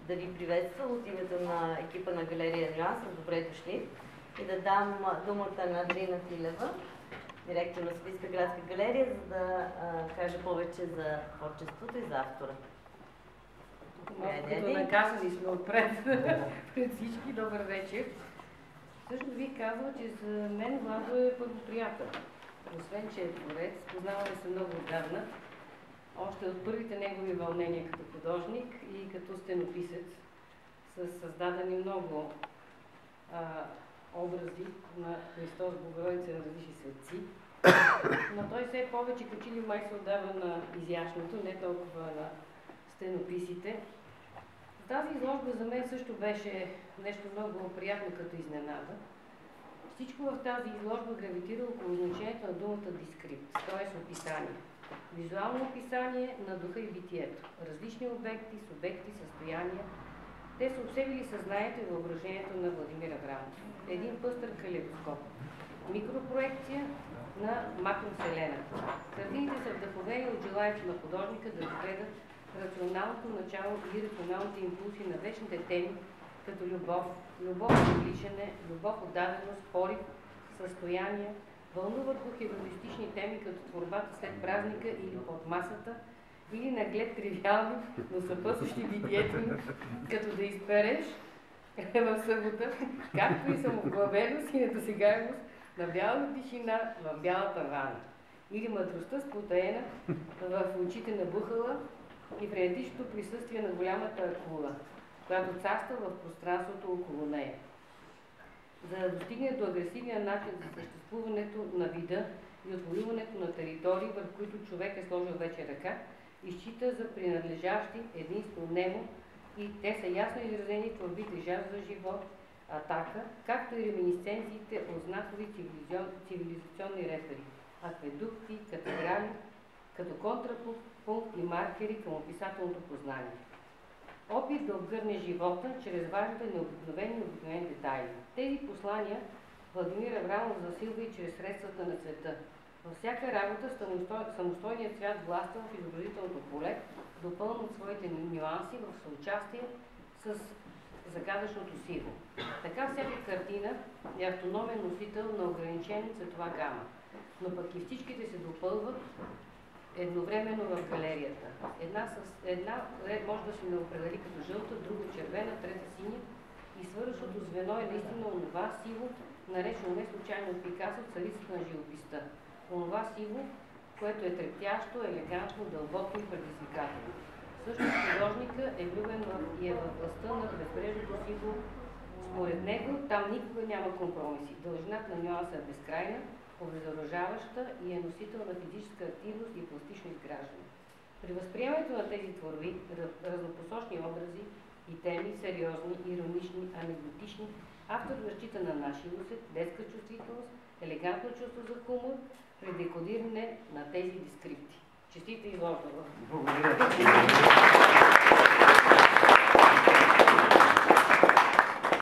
да ви приветствам от името на екипа на галерия Нюанс. Добре дошли. И да дам думата на Дрина Тилева, директор на Софийска градска галерия, за да каже повече за творчеството и за автора. Като наказани сме отпред пред всички. Добър вечер. Също бих казала, че за мен Владо е първо приятел. Освен, че е творец, познаваме се много отдавна. Още от първите негови вълнения като художник и като стенописец са създадени много образи на Христос, Богородица на различни светци. Но той все повече като че ли май се отдава на изящното, не толкова на стенописите. Тази изложба за мен също беше нещо много приятно като изненада. Всичко в тази изложба гравитира около значението на думата дескрипт, т.е. описание. Визуално описание на духа и битието. Различни обекти, субекти, състояния. Те са обсебили съзнанието и въображението на Владимир Аврамов. Един пъстър калейдоскоп. Микропроекция на макровселената. Картините са вдъхновени от желанието на художника да разгледат рационалното начало и рационалните импулси на вечните теми, като любов, любов от вличане, любов от даденост, порив, състояние, вълнуват го хедонистични теми, като творбата след празника или под масата, или наглед тривиални, но съпътстващи битието ни, като да изпереш в събота, както и самоглавеност и недосегаемост на бялата тишина в бялата вана, или мъдростта спотаена в очите на бухала и френетичното присъствие на голямата акула, която царства в пространството около нея. За да достигне до агресивния начин за съществуването на вида и отвоюването на територии, върху които човек е сложил вече ръка, изчита за принадлежащи единство немо и те са ясно изразени в творбите Жар за живот, Атака, както и реминисценциите от знакови цивилизационни рефери, акведукти, катедрали, като контрапункт и маркери към описателното познание. Опит да обгърне живота чрез важните необикновени и обикновени детайли. Тези послания Владимир Аврамов засилва и чрез средствата на цвета. Във всяка работа самостойният цвят властва в изобразителното поле, допълнен от своите нюанси в съучастие с загадъчното сиво. Така всяка картина е автономен носител на ограничена цветова гама, но пък и всичките се допълват едновременно в галерията. Една ред може да се не определи като жълта, друга червена, трета синя и свършващото звено е наистина онова сиво, наречено не случайно от Пикасо царицата на живописта. Онова сиво, което е трептящо, елегантно, дълбоко и предизвикателно. Също художника е влюбен и е във властта на безбрежното сиво. Според него там никога няма компромиси. Дължината на нюанса е безкрайна, обезоръжаваща и е носител на физическа активност и пластично изграждане. При възприемането на тези творби, разнопосочни образи и теми, сериозни, иронични, анекдотични, автор разчита на нашия усет, детска чувствителност, елегантно чувство за хумор, при декодиране на тези дескрипти. Честита изложба! Благодаря!